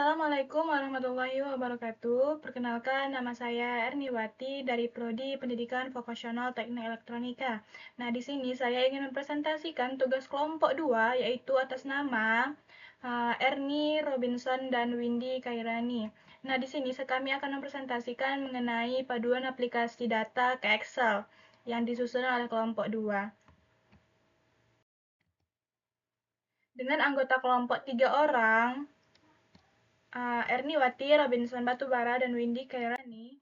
Assalamualaikum warahmatullahi wabarakatuh. Perkenalkan, nama saya Erniwati dari Prodi Pendidikan Vokasional Teknik Elektronika. Nah, di sini saya ingin mempresentasikan tugas kelompok 2, yaitu atas nama Erni Robinson dan Windy Kairani. Nah, di sini kami akan mempresentasikan mengenai paduan aplikasi data ke Excel yang disusun oleh kelompok 2. Dengan anggota kelompok 3 orang, Erniwati, Robinson Batubara, dan Windy Kairani.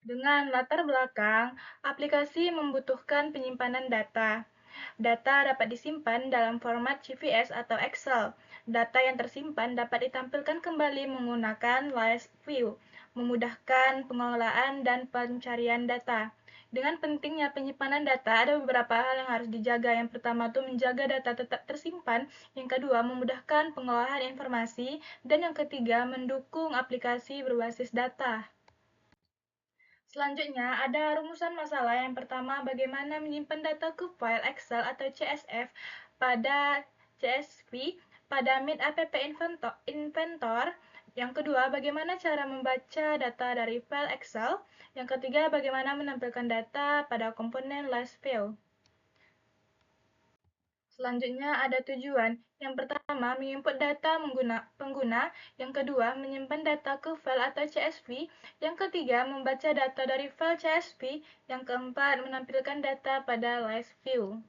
Dengan latar belakang, aplikasi membutuhkan penyimpanan data. Data dapat disimpan dalam format CVS atau Excel. Data yang tersimpan dapat ditampilkan kembali menggunakan Live View, memudahkan pengelolaan dan pencarian data. Dengan pentingnya penyimpanan data, ada beberapa hal yang harus dijaga. Yang pertama itu menjaga data tetap tersimpan, yang kedua memudahkan pengolahan informasi, dan yang ketiga mendukung aplikasi berbasis data. Selanjutnya, ada rumusan masalah. Yang pertama, bagaimana menyimpan data ke file Excel atau CSV pada CSV pada Meet App Inventor. Yang kedua, bagaimana cara membaca data dari file Excel. Yang ketiga, bagaimana menampilkan data pada komponen Live View. Selanjutnya ada tujuan. Yang pertama, menginput data pengguna. Yang kedua, menyimpan data ke file atau CSV. Yang ketiga, membaca data dari file CSV. Yang keempat, menampilkan data pada Live View.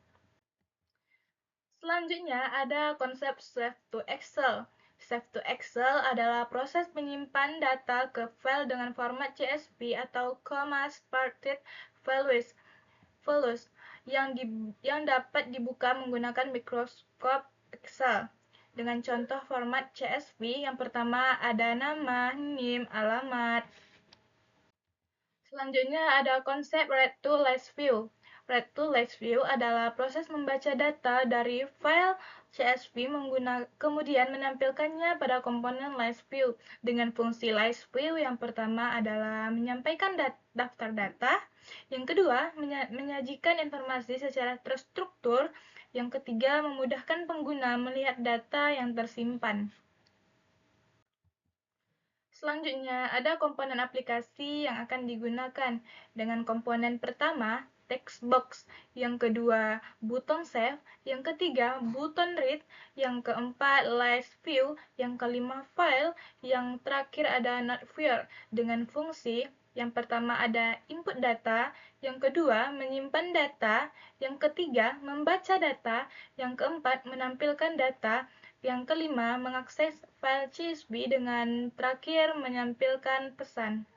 Selanjutnya ada konsep Save to Excel. Save to Excel adalah proses menyimpan data ke file dengan format CSV atau comma-sparted values yang dapat dibuka menggunakan Microsoft Excel. Dengan contoh format CSV, yang pertama ada nama, NIM, alamat. Selanjutnya ada konsep Read to List View. Read to List View adalah proses membaca data dari file CSV kemudian menampilkannya pada komponen List View. Dengan fungsi List View, yang pertama adalah menyampaikan daftar data, yang kedua menyajikan informasi secara terstruktur, yang ketiga memudahkan pengguna melihat data yang tersimpan. Selanjutnya, ada komponen aplikasi yang akan digunakan. Dengan komponen pertama, text box, yang kedua, button save, yang ketiga, button read, yang keempat, live view, yang kelima, file, yang terakhir ada not viewer. Dengan fungsi, yang pertama ada input data, yang kedua menyimpan data, yang ketiga membaca data, yang keempat menampilkan data, yang kelima mengakses file CSV, dengan terakhir menampilkan pesan.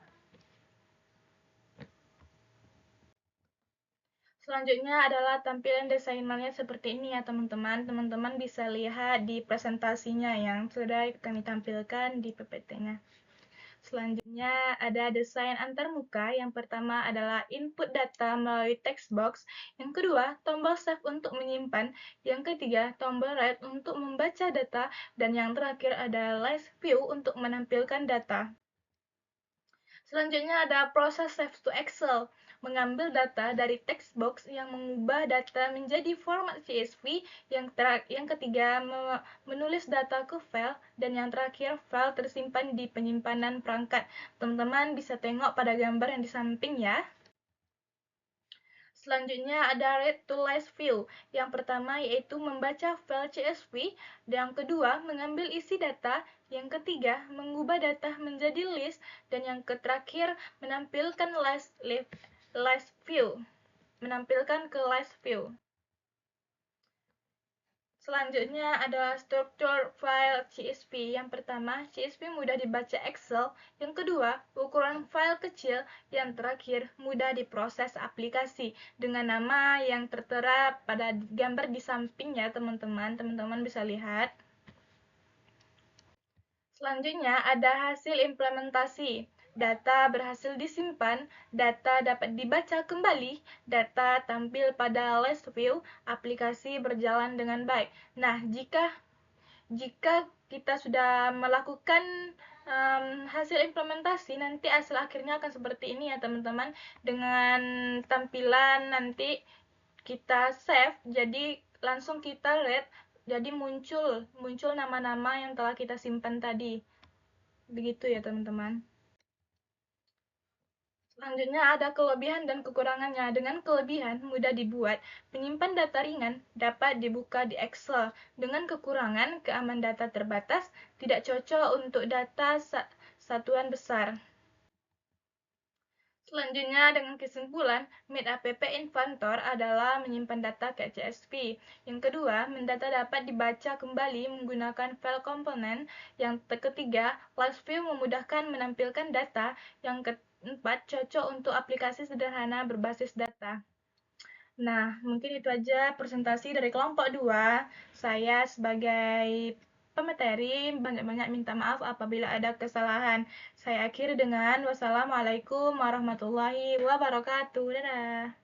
Selanjutnya adalah tampilan desainnya seperti ini ya teman-teman. Teman-teman bisa lihat di presentasinya yang sudah kami tampilkan di PPT-nya. Selanjutnya ada desain antarmuka. Yang pertama adalah input data melalui text box. Yang kedua, tombol save untuk menyimpan. Yang ketiga, tombol write untuk membaca data. Dan yang terakhir ada live view untuk menampilkan data. Selanjutnya ada proses save to Excel. Mengambil data dari text box yang mengubah data menjadi format CSV. Yang ketiga, menulis data ke file. Dan yang terakhir, file tersimpan di penyimpanan perangkat. Teman-teman bisa tengok pada gambar yang di samping ya. Selanjutnya ada read to list view. Yang pertama yaitu membaca file CSV, yang kedua mengambil isi data, yang ketiga mengubah data menjadi list, dan yang terakhir menampilkan list view. Menampilkan ke list view. Selanjutnya ada struktur file CSV. Yang pertama, CSV mudah dibaca Excel. Yang kedua, ukuran file kecil. Yang terakhir, mudah diproses aplikasi. Dengan nama yang tertera pada gambar di sampingnya, teman-teman. Teman-teman bisa lihat. Selanjutnya ada hasil implementasi. Data berhasil disimpan, data dapat dibaca kembali, data tampil pada list view, aplikasi berjalan dengan baik. Nah, jika kita sudah melakukan hasil implementasi, nanti hasil akhirnya akan seperti ini ya teman-teman. Dengan tampilan nanti kita save, jadi langsung kita read, jadi muncul nama-nama yang telah kita simpan tadi. Begitu ya teman-teman. Selanjutnya ada kelebihan dan kekurangannya. Dengan kelebihan, mudah dibuat, menyimpan data ringan, dapat dibuka di Excel. Dengan kekurangan, keamanan data terbatas, tidak cocok untuk data satuan besar. Selanjutnya, dengan kesimpulan, Meet App Inventor adalah menyimpan data ke CSV. Yang kedua, mendata dapat dibaca kembali menggunakan file komponen. Yang ketiga, Live View memudahkan menampilkan data. Yang keempat, cocok untuk aplikasi sederhana berbasis data. Nah, mungkin itu aja presentasi dari kelompok 2. Saya sebagai pemateri banyak-banyak minta maaf apabila ada kesalahan. Saya akhiri dengan wassalamualaikum warahmatullahi wabarakatuh. Dadah.